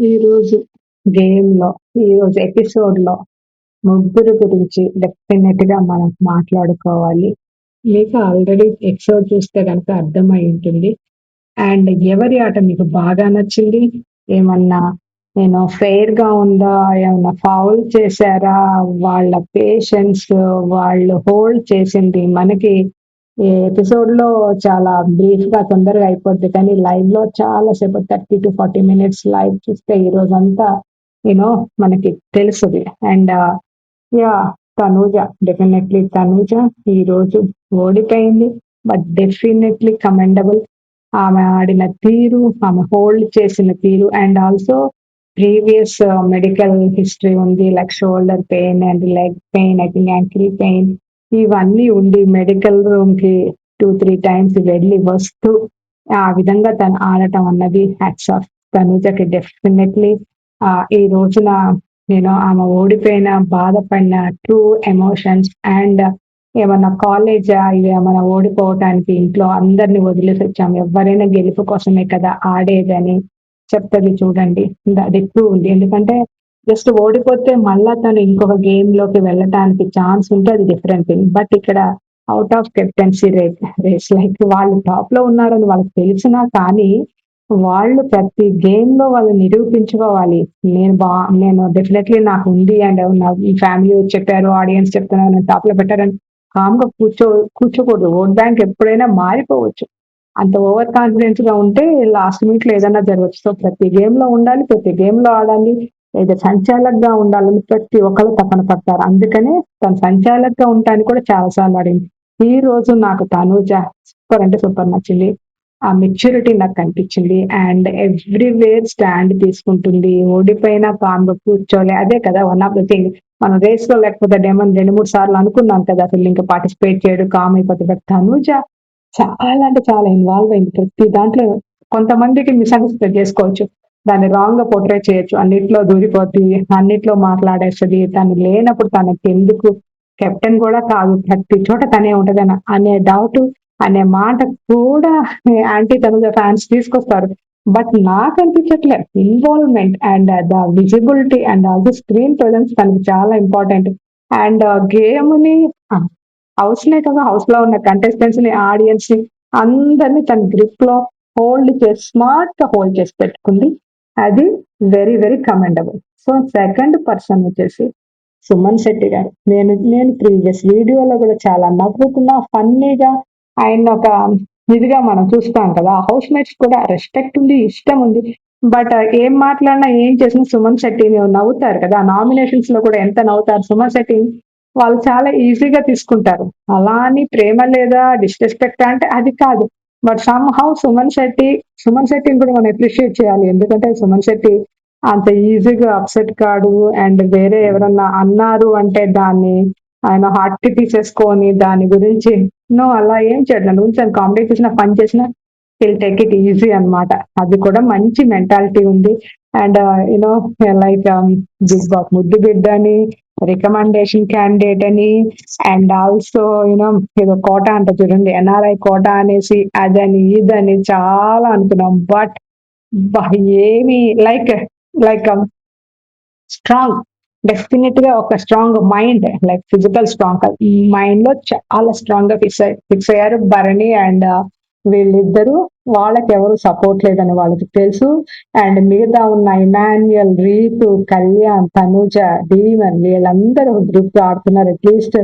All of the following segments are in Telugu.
ఈరోజు గేమ్‌లో, ఈరోజు ఎపిసోడ్‌లో ముగ్గురు గురించి డెఫినెట్‌గా మనం మాట్లాడుకోవాలి. మీకు ఆల్రెడీ ఎపిసోడ్ చూస్తే గనక అర్థమై ఉంటుంది. అండ్ ఎవరి ఆట మీకు బాగా నచ్చింది? ఏమన్నా ఫెయిర్‌గా ఉందా? ఏమన్నా ఫౌల్ చేశారా? వాళ్ళ పేషెన్స్, వాళ్ళు హోల్డ్ చేసింది మనకి ఈ ఎపిసోడ్‌లో చాలా బ్రీఫ్‌గా తొందరగా అయిపోద్ది. కానీ లైవ్‌లో చాలా సేపు 30-40 మినిట్స్ లైవ్ చూస్తే ఈ రోజంతా యూ నో మనకి తెలుస్తది. And yeah! Tanuja definitely Tanuja ఈరోజు ఓడిపోయింది. But definitely commendable. ఆమె ఆడిన తీరు, ఆమె హోల్డ్ చేసిన తీరు and also previous medical history ఉంది. Like shoulder pain and leg pain, I think ankle pain ఇవన్నీ ఉండి మెడికల్ రూమ్‌కి 2, 3 టైమ్స్ వెళ్ళి వస్తూ ఆ విధంగా తను ఆడటం అన్నది హ్యాట్స్ ఆఫ్ తనూజకి డెఫినెట్‌లీ. ఈ రోజున ఆమె ఓడిపోయిన, బాధపడిన ట్రూ ఎమోషన్స్ అండ్ ఏమన్నా కాలేజా ఇదేమన్నా ఓడిపోవటానికి ఇంట్లో అందరిని వదిలేసొచ్చాం. ఎవ్వరైనా గెలుపు కోసమే కదా ఆడేదని చెప్తది చూడండి. అది ట్రూ ఉంది. ఎందుకంటే జస్ట్ ఓడిపోతే మళ్ళా తను ఇంకొక గేమ్‌లోకి వెళ్ళటానికి ఛాన్స్ ఉంటే అది డిఫరెంట్ థింగ్. బట్ ఇక్కడ out of captaincy race like వాళ్ళు టాప్‌లో ఉన్నారని వాళ్ళకి తెలిసినా కానీ, వాళ్ళు ప్రతి గేమ్‌లో వాళ్ళు నిరూపించుకోవాలి. నేను డెఫినెట్‌లీ నాకుంది అండ్ నా ఫ్యామిలీ చెప్పారు, ఆడియన్స్ చెప్తున్నారు నన్ను టాప్‌లో పెట్టారని కామ్‌గా కూర్చోకూడదు. ఓట్ బ్యాంక్ ఎప్పుడైనా మారిపోవచ్చు. అంత ఓవర్ కాన్ఫిడెన్స్‌గా ఉంటే లాస్ట్ మినిట్‌లో ఏదైనా జరగొచ్చు. సో, ప్రతి గేమ్‌లో ఉండాలి. ప్రతి గేమ్‌లో ఆడాలి. లేదా సంచాలకుగా ఉండాలని ప్రతి ఒక్కళ్ళు తపన పడతారు. అందుకనే తను సంచాలకుగా ఉండటానికి కూడా చాలా సార్లు ఆడింది. ఈ రోజు నాకు తనూజ సూపర్ అంటే సూపర్ నచ్చింది. ఆ మెచ్యూరిటీ నాకు కనిపించింది. అండ్ ఎవ్రీవేర్ స్టాండ్ తీసుకుంటుంది. ఓడిపోయినా కామ్‌గా కూర్చోలే. అదే కదా వన్ ఆఫ్ ద థింగ్. మనం రేస్‌లో లేకపోతే డేమన్ 2, 3 సార్లు అనుకున్నాం కదా! అసలు ఇంక పార్టిసిపేట్ చేయడు కామ్ అయిపోద్ది. బట్ తనూజ చాలా అంటే చాలా ఇన్వాల్వ్ అయింది. ప్రతి దాంట్లో కొంతమందికి మిస్అండర్‌స్టాండ్ చేసుకోవచ్చు. దాన్ని రాంగ్‌గా పోర్ట్రే చేయొచ్చు. అన్నిట్లో దూరిపోద్ది. అన్నిట్లో మాట్లాడేస్తది. తను లేనప్పుడు తనకెందుకు కెప్టెన్ కూడా కాదు. ప్రతి చోట తనే ఉంటదన అనే డౌట్, అనే మాట కూడా యాంటీ తనుజ ఫ్యాన్స్ తీసుకొస్తారు. బట్ నాకనిపించట్లే. Involvement and the visibility and also screen presence తనకి చాలా ఇంపార్టెంట్. అండ్ గేమ్‌ని హౌస్‌నే కదా హౌస్‌లో ఉన్న కంటెస్టెంట్స్‌ని, ఆడియన్స్‌ని అందరిని తన గ్రిప్‌లో హోల్డ్ చేసి స్మార్ట్‌గా హోల్డ్ చేసి పెట్టుకుంది. అది very very commendable. So, second person వచ్చేసి సుమన్ శెట్టి గారు. నేను నేను ప్రీవియస్ వీడియోలో కూడా చాలా నవ్వుకున్నా, ఫన్నీగా ఆయన్ని ఒక ఇదిగా మనం చూస్తాం కదా! హౌస్ మేట్స్ కూడా రెస్పెక్ట్ ఉంది, ఇష్టం ఉంది. బట్ ఏం మాట్లాడినా, ఏం చేసినా సుమన్ శెట్టిని నవ్వుతారు కదా! నామినేషన్స్‌లో కూడా ఎంత నవ్వుతారు సుమన్ శెట్టిని. వాళ్ళు చాలా ఈజీగా తీసుకుంటారు. అలా అని ప్రేమ లేదా, డిస్‌రెస్పెక్టా అంటే అది కాదు. బట్ సమ్‌హౌ సుమన్ శెట్టిని కూడా మనం అప్రిషియేట్ చేయాలి. ఎందుకంటే సుమన్ శెట్టి అంత ఈజీగా అప్‌సెట్ కాడు. అండ్ వేరే ఎవరన్నా అన్నారు అంటే దాన్ని ఆయన హార్ట్‌కి తీసేసుకొని దాని గురించి అలా ఏం చేయడు. నన్ను గురించి ఆయన కామెడీ చేసినా, ఫన్ చేసినా హీల్ టేక్ ఇట్ ఈజీ అన్నమాట. అది కూడా మంచి మెంటాలిటీ ఉంది. అండ్ లైక్ బిగ్ బాస్ ముద్దు బిడ్డ అని, రికమెండేషన్ క్యాండిడేట్ అని అండ్ ఆల్సో ఏదో కోట అంట చూడండి. ఎన్ఆర్ఐ కోట అనేసి అదని, ఇదని చాలా అనుకున్నాం. బట్ అబ్బా! ఏమి లైక్ లైక్ స్ట్రాంగ్. డెఫినిట్‌గా ఒక strong mind like physical strong కాదు. మైండ్‌లో చాలా స్ట్రాంగ్‌గా ఫిక్స్ అయ్యారు భరణి అండ్ వీళ్ళిద్దరూ. వాళ్ళకెవరు సపోర్ట్ లేదని వాళ్ళకి తెలుసు. అండ్ మిగతా ఉన్న ఇమాన్యుయల్, రీతు, కళ్యాణ్, తనుజ, డీమన్ వీళ్ళందరూ గ్రూప్‌గా ఆడుతున్నారు. At least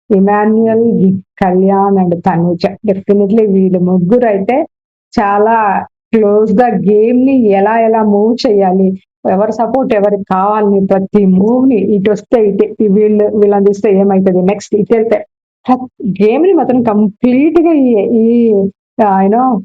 Emmanuel, Kalyan and Tanuja definitely వీళ్ళు ముగ్గురైతే చాలా క్లోజ్‌గా గేమ్‌ని ఎలా ఎలా మూవ్ చేయాలి, ఎవరి సపోర్ట్ ఎవరికి కావాలని ప్రతి మూవ్‌ని ఇటొస్తే ఇటే, వీళ్ళని చూస్తే ఏమైతది, నెక్స్ట్ ఇటెళ్తే గేమ్‌ని మాత్రం కంప్లీట్‌గా ఈ ఈ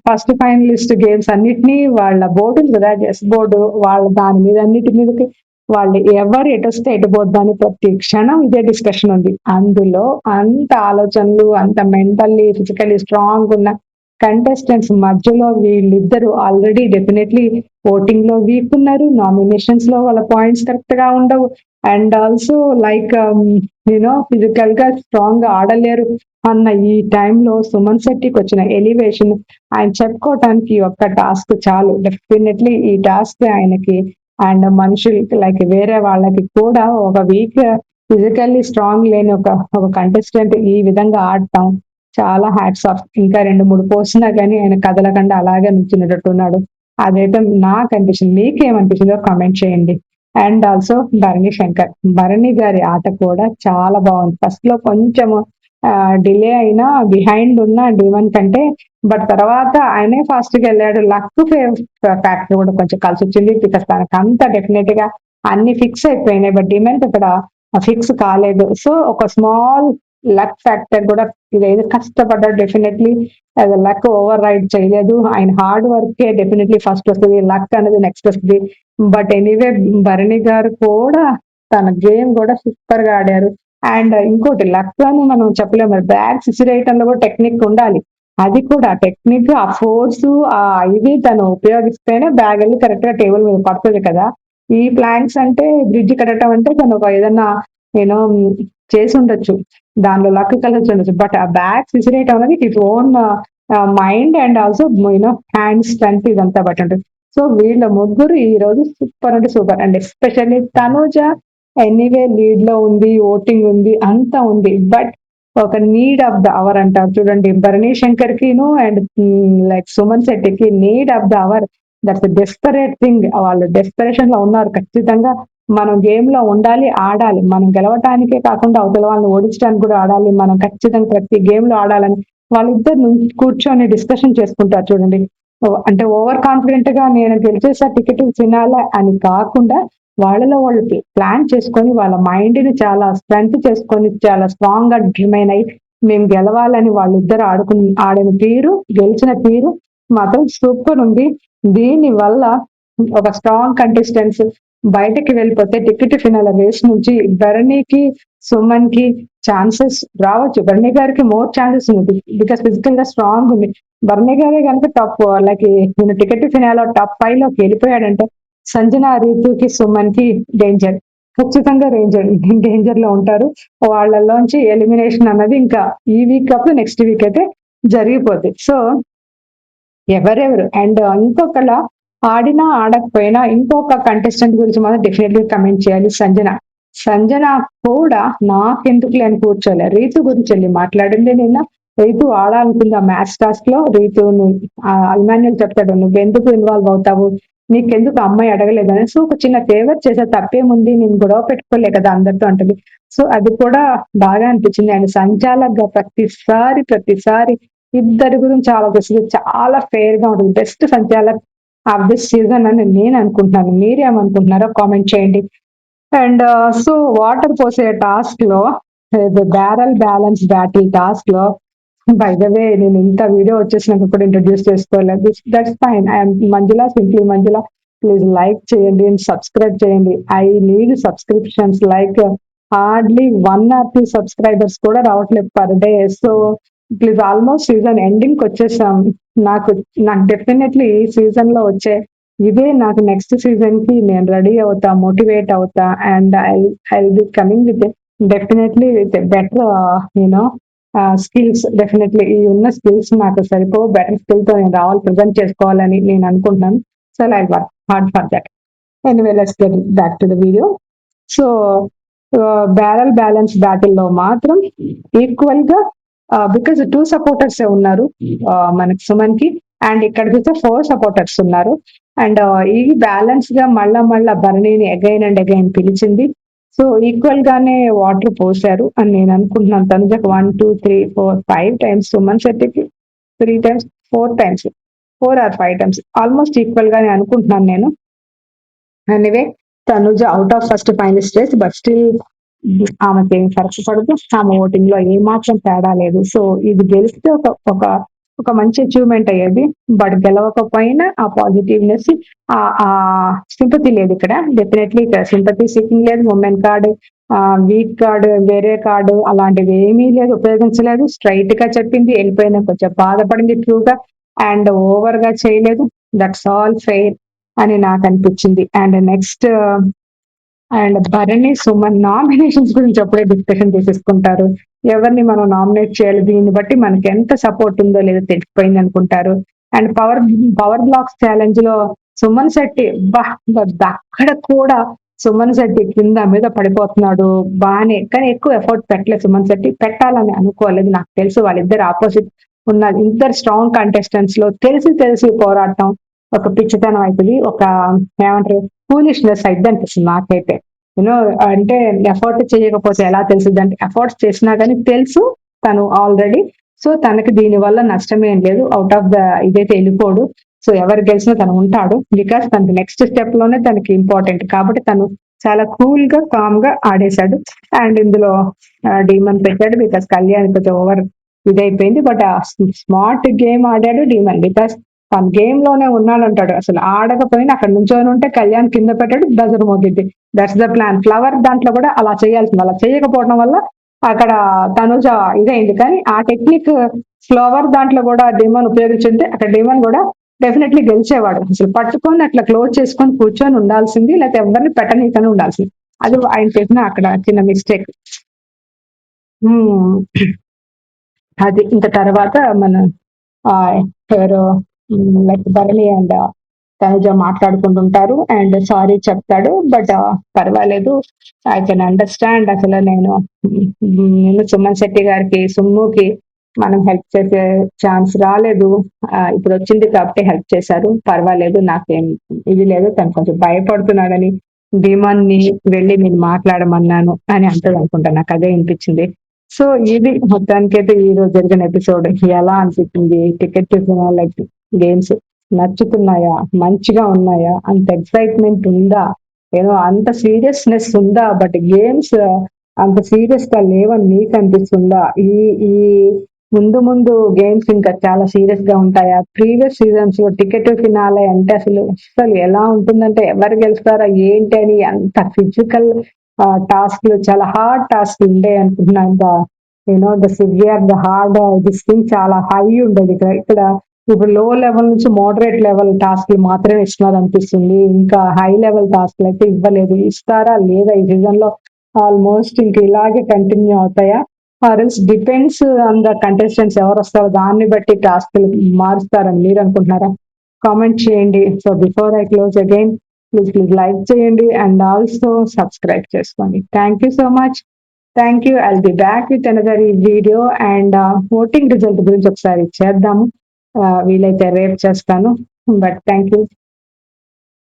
ఫస్ట్ ఫైనలిస్ట్ గేమ్స్ అన్నిటిని వాళ్ళ బోర్డ్ ఉంది కదా! చెస్ బోర్డ్ వాళ్ళ దాని మీద అన్నిటి మీదకి వాళ్ళు ఎవరు ఎటొస్తే ఎటు పోద్దని ప్రతి క్షణం ఇదే డిస్కషన్ ఉంది. అందులో అంత ఆలోచనలు, అంత మెంటల్లీ, ఫిజికల్లీ స్ట్రాంగ్ ఉన్న కంటెస్టెంట్స్ మధ్యలో వీళ్ళిద్దరూ ఆల్రెడీ డెఫినెట్‌లీ ఓటింగ్‌లో వీక్ ఉన్నారు. నామినేషన్స్‌లో వాళ్ళ పాయింట్స్ కరెక్ట్‌గా ఉండవు. అండ్ ఆల్సో లైక్ ఫిజికల్‌గా స్ట్రాంగ్‌గా ఆడలేరు అన్న ఈ టైంలో సుమన్ శెట్టికొచ్చిన ఎలివేషన్ ఆయన చెప్పుకోవటానికి ఒక్క టాస్క్ చాలు. డెఫినెట్‌లీ ఈ టాస్క్ ఆయనకి అండ్ మనుషులకి లైక్ వేరే వాళ్ళకి కూడా ఒక వీక్ ఫిజికల్లీ స్ట్రాంగ్ లేని ఒక కంటెస్టెంట్ ఈ విధంగా ఆడటం చాలా హ్యాట్స్ ఆఫ్. ఇంకా 2, 3 పోసినా గానీ ఆయన కదలకుండా అలాగే నుంచునేటట్టున్నాడు. అదైతే నాకు అనిపించింది. మీకేమనిపించిందో కామెంట్ చేయండి. And also Bharani Shankar. భరణి గారి ఆట కూడా చాలా బాగుంది. ఫస్ట్ లో కొంచెం డిలే అయినా బిహైండ్ ఉన్న డివన్ కంటే, బట్ తర్వాత ఆయనే ఫాస్ట్ గా వెళ్ళాడు. లక్ ఫ్యాక్టర్ కూడా కొంచెం కలిసి వచ్చింది. బికాస్ తనకంతా డెఫినెట్ గా అన్ని ఫిక్స్ అయిపోయినాయి, బట్ డిమాండ్ అక్కడ ఫిక్స్ కాలేదు. సో ఒక స్మాల్ లక్ ఫ్యాక్టర్ కూడా ఇదేదో కష్టపడ్డాడు డెఫినెట్లీ. అది లక్ ఓవర్ రైడ్ చేయలేదు. ఆయన హార్డ్ వర్క్ డెఫినెట్లీ ఫస్ట్ వస్తుంది, లక్ అనేది నెక్స్ట్ వస్తుంది. బట్ ఎనీవే భరణి గారు కూడా తన గేమ్ కూడా సూపర్ గా ఆడారు. అండ్ ఇంకోటి లక్ అని మనం చెప్పలేము, మరి బ్యాగ్స్ విసిరేయటంలో కూడా టెక్నిక్ ఉండాలి. అది కూడా టెక్నిక్, ఆ ఫోర్స్, ఆ ఇది తను ఉపయోగిస్తేనే బ్యాగ్ వెళ్ళి కరెక్ట్ గా టేబుల్ మీద పడుతుంది కదా. ఈ ప్లాంక్స్ అంటే బ్రిడ్జ్ కట్టడం అంటే తను ఒక ఏదన్నా యూనో చేసి ఉండొచ్చు, దానిలో లక్ కలిసి ఉండొచ్చు. బట్ ఆ బ్యాగ్స్ విసిరేయటం అనేది it own mind and also hand strength ఇదంతా బట్టి ఉంటుంది. సో వీళ్ళ ముగ్గురు ఈ రోజు సూపర్ అంటే super. And especially Tanuja anyway lead లో ఉంది, ఓటింగ్ ఉంది, అంతా ఉంది. బట్ ఒక నీడ్ ఆఫ్ ద అవర్ అంటారు చూడండి, భరణి శంకర్ కిను అండ్ లైక్ సుమన్ శెట్టికి need of the hour. That's desperate thing. వాళ్ళు డెస్పరేషన్ లో ఉన్నారు. ఖచ్చితంగా మనం గేమ్ లో ఉండాలి, ఆడాలి. మనం గెలవటానికే కాకుండా అవతల వాళ్ళని ఓడించడానికి కూడా ఆడాలి. మనం ఖచ్చితంగా ప్రతి గేమ్ లో ఆడాలని వాళ్ళిద్దరు కూర్చొని డిస్కషన్ చేసుకుంటారు చూడండి. అంటే ఓవర్ కాన్ఫిడెంట్ గా నేను గెలిచేసా టికెట్ తినాలా అని కాకుండా వాళ్ళలో వాళ్ళు ప్లాన్ చేసుకొని వాళ్ళ మైండ్ ని చాలా స్ట్రెంత్ చేసుకొని చాలా స్ట్రాంగ్ గా డిటర్మైన్ అయ్యి మేము గెలవాలని వాళ్ళిద్దరు ఆడిన తీరు, గెలిచిన తీరు మాత్రం సూపర్ ఉంది. దీని వల్ల ఒక స్ట్రాంగ్ కంటెస్టెంట్స్ బయటకి వెళ్ళిపోతే టికెట్ ఫినాల రేస్ నుంచి భరణికి, సుమన్ కి ఛాన్సెస్ రావచ్చు. భరణి గారికి మోర్ ఛాన్సెస్ ఉంది బికాస్ ఫిజికల్ గా స్ట్రాంగ్ ఉంది. భరణి గారే కనుక టాప్ లైక్ నేను టికెట్ ఫినాలో టాప్ 5 లోకి వెళ్ళిపోయాడంటే సంజన, రీతుకి, సుమన్ కి డేంజర్. ఖచ్చితంగా డేంజర్ లో ఉంటారు. వాళ్ళలోంచి ఎలిమినేషన్ అన్నది ఇంకా ఈ వీక్ అప్పుడు నెక్స్ట్ వీక్ అయితే జరిగిపోద్ది. సో ఎవరెవరు అండ్ ఇంకొకళ్ళ ఆడినా ఆడకపోయినా ఇంకొక కంటెస్టెంట్ గురించి మాత్రం డెఫినెట్లీ కమెంట్ చేయాలి. సంజన. సంజన కూడా నాకెందుకులే అని కూర్చోలే, రీతు గురించి వెళ్ళి మాట్లాడింది నిన్న. రీతు ఆడాలనుకుంది ఆ మ్యాచ్ టాస్క్ లో. రీతు ఇమాన్యుల్ చెప్తాడు, నువ్వెందుకు ఇన్వాల్వ్ అవుతావు, నీకెందుకు అమ్మాయి అడగలేదని. సో ఒక చిన్న ఫేవర్ చేసే తప్పేముంది, నేను గొడవ పెట్టుకోలే కదా అందరితో అంటది. సో అది కూడా బాగా అనిపించింది. అండ్ సంచాలకుగా ప్రతిసారి ఇద్దరి గురించి ఆలోచిస్తుంది. చాలా ఫెయిర్ గా ఉంటుంది. బెస్ట్ సంచాలక్ ఆఫ్ దిస్ సీజన్ అని నేను అనుకుంటున్నాను. మీరేమనుకుంటున్నారో కామెంట్ చేయండి. అండ్ సో వాటర్ పోసే టాస్క్ లో, బ్యారల్ బ్యాలెన్స్ బ్యాటిల్ టాస్క్ లో, బై ద వే నేను ఇంత వీడియో వచ్చేసినాక కూడా ఇంట్రడ్యూస్ చేసుకోలేదు. That's fine. I'm Manjula, simply Manjula. Please like చేయండి అండ్ సబ్స్క్రైబ్ చేయండి. I need subscriptions. Like hardly 1 or 2 subscribers కూడా రావట్లేదు per day. So please, almost season ending కి వచ్చేసాం. నాకు నాకు డెఫినెట్లీ ఈ సీజన్ లో వచ్చే ఇదే నాకు నెక్స్ట్ సీజన్ కి నేను రెడీ అవుతా, మోటివేట్ అవుతా. And I be coming with definitely with better you know skills. Definitely ఈ ఉన్న స్కిల్స్ నాకు సరిపో, బెటర్ స్కిల్ తో నేను రావాలి, ప్రజెంట్ చేసుకోవాలని నేను అనుకుంటున్నాను. So I work hard for that. Anyway let's get back to the video. So barrel balance battle లో మాత్రం ఈక్వల్ గా బికాస్ 2 సపోర్టర్స్ ఉన్నారు మనకి సుమన్ కి. అండ్ ఇక్కడ చూస్తే 4 సపోర్టర్స్ ఉన్నారు. అండ్ ఈ బ్యాలెన్స్ గా మళ్ళా భరణిని అగైన్ అండ్ అగైన్ పిలిచింది. సో ఈక్వల్ గానే వాటర్ పోసారు అని నేను అనుకుంటున్నాను. తనుజకు 1, 2, 3, 4, 5 టైమ్స్, సుమన్ శెట్టికి 3 times, 4 times, 4 or 5 times, almost equal గానే అనుకుంటున్నాను నేను. Anyway Tanuja out of first finalist race, but still ఆమెకి ఏం ఫరక్ పడదు. ఆమె ఓటింగ్ లో ఏమాత్రం తేడా లేదు. సో ఇది గెలిస్తే ఒక ఒక మంచి అచీవ్మెంట్ అయ్యేది. బట్ గెలవకపోయినా ఆ పాజిటివ్నెస్, ఆ సింపతి లేదు ఇక్కడ. డెఫినెట్లీ ఇక్కడ సింపతి సీకింగ్ లేదు. ఉమెన్ కార్డు, వీక్ కార్డు, వేరే కార్డు అలాంటివి ఏమీ లేదు, ఉపయోగించలేదు. స్ట్రైట్ గా చెప్పింది, వెళ్ళిపోయినా కొంచెం బాధపడింది ట్రూగా. అండ్ ఓవర్ గా చేయలేదు. దట్స్ ఆల్ ఫెయిర్ అని నాకు అనిపించింది. And next and Bharani, Suman nominations గురించి అప్పుడే డిస్కషన్ చేసేసుకుంటారు. ఎవరిని మనం నామినేట్ చేయాలి, దీన్ని బట్టి మనకి ఎంత సపోర్ట్ ఉందో లేదో తెలిసిపోయింది అనుకుంటారు. అండ్ పవర్ బ్లాక్స్ ఛాలెంజ్ లో సుమన్ శెట్టి అక్కడ కూడా సుమన్ శెట్టి కింద మీద పడిపోతున్నాడు బానే, కానీ ఎక్కువ ఎఫర్ట్ పెట్టలేదు సుమన్ శెట్టి. పెట్టాలని అనుకోలేదు. నాకు తెలుసు వాళ్ళిద్దరు ఆపోజిట్ ఉన్న ఇద్దరు స్ట్రాంగ్ కంటెస్టెంట్స్ లో తెలిసి తెలిసి పోరాటం ఒక పిచ్చితనం అవుతుంది, ఒక ఏమంటారు ఫూలిష్నెస్ అయితే అనిపిస్తుంది నాకైతే. యూనో అంటే ఎఫర్ట్ చేయకపోతే ఎలా తెలుస్తుంది అంటే, ఎఫర్ట్స్ చేసినా కానీ తెలుసు తను ఆల్రెడీ. సో తనకి దీని వల్ల నష్టమేం లేదు, అవుట్ ఆఫ్ ద ఇదైతే వెళ్ళిపోడు. సో ఎవరు గెలిచినా తను ఉంటాడు, బికాస్ తనకి నెక్స్ట్ స్టెప్ లోనే తనకి ఇంపార్టెంట్ కాబట్టి తను చాలా కూల్ గా కామ్ గా ఆడేశాడు. అండ్ ఇందులో డీమన్ పెట్టాడు బికాస్ కళ్యాణ్ కొంచెం ఓవర్ ఇదైపోయింది. బట్ స్మార్ట్ గేమ్ ఆడాడు డీమన్, బికాస్ తన గేమ్ లోనే ఉన్నాడంటాడు. అసలు ఆడకపోయినా అక్కడ నుంచొని ఉంటే కళ్యాణ్ కింద పెట్టాడు, బజర్ మోగిద్ది. That's the plan. ఫ్లవర్ దాంట్లో కూడా అలా చేయాల్సింది, అలా చేయకపోవడం వల్ల అక్కడ తనుజ ఇదైంది. కానీ ఆ టెక్నిక్ ఫ్లవర్ దాంట్లో కూడా డీమన్ ఉపయోగించుంటే అక్కడ డీమన్ కూడా డెఫినెట్లీ గెలిచేవాడు. అసలు పట్టుకొని అట్లా క్లోజ్ చేసుకొని కూర్చొని ఉండాల్సింది, లేకపోతే ఎవరిని పెట్టనీకని ఉండాల్సింది. అది ఆయన చేసిన అక్కడ చిన్న మిస్టేక్. అది ఇంకా తర్వాత మన ఎవరో లైక్ భరణి అండ్ తనుజ మాట్లాడుకుంటుంటారు అండ్ సారీ చెప్తాడు. బట్ పర్వాలేదు, ఐ కెన్ అండర్స్టాండ్. అసలు నేను సుమన్ శెట్టి గారికి సుమ్ముకి మనం హెల్ప్ చేసే ఛాన్స్ రాలేదు, ఇప్పుడు వచ్చింది కాబట్టి హెల్ప్ చేశారు, పర్వాలేదు, నాకేం ఇది లేదు. తను కొంచెం భయపడుతున్నాడని ధీమాన్ని వెళ్ళి నేను మాట్లాడమన్నాను అని అంటది అనుకుంటా, నాకు అదే అనిపించింది. సో ఇది మొత్తానికైతే ఈ రోజు జరిగిన ఎపిసోడ్ ఎలా అనిపించింది? టికెట్ లైక్ గేమ్స్ నచ్చుతున్నాయా, మంచిగా ఉన్నాయా, అంత ఎక్సైట్మెంట్ ఉందా, ఏదో అంత సీరియస్నెస్ ఉందా? బట్ గేమ్స్ అంత సీరియస్ గా లేవని మీకు అనిపిస్తుందా? ఈ ఈ ముందు ముందు గేమ్స్ ఇంకా చాలా సీరియస్ గా ఉంటాయా? ప్రీవియస్ సీజన్స్ లో టికెట్ ఫినాలే అంటే అసలు ఎలా ఉంటుందంటే ఎవరు గెలుస్తారా ఏంటి అని అంత ఫిజికల్ టాస్క్ లు, చాలా హార్డ్ టాస్క్ ఉండే అనుకుంటున్నాను. The severe the hard this thing చాలా హై ఉండేది. ఇక్కడ ఇప్పుడు లో లెవెల్ నుంచి మోడరేట్ లెవెల్ టాస్క్ మాత్రమే ఇస్తున్నారు అనిపిస్తుంది. ఇంకా హై లెవెల్ టాస్క్ అయితే ఇవ్వలేదు. ఇస్తారా లేదా ఈ సీజన్ లో? ఆల్మోస్ట్ ఇంక ఇలాగే కంటిన్యూ అవుతాయా? ఆర్ఎల్స్ డిపెండ్స్ ఆన్ ద కంటెస్టెంట్స్ ఎవరు వస్తారో దాన్ని బట్టి టాస్క్ మారుస్తారని మీరు అనుకుంటున్నారా? కామెంట్ చేయండి. So before I close again, please like చేయండి అండ్ ఆల్సో సబ్స్క్రైబ్ చేసుకోండి. Thank you so much. Thank you. I'll be back with another video. And voting result గురించి ఒకసారి చేద్దాము, వీలైతే రేపు చేస్తాను. But thank you.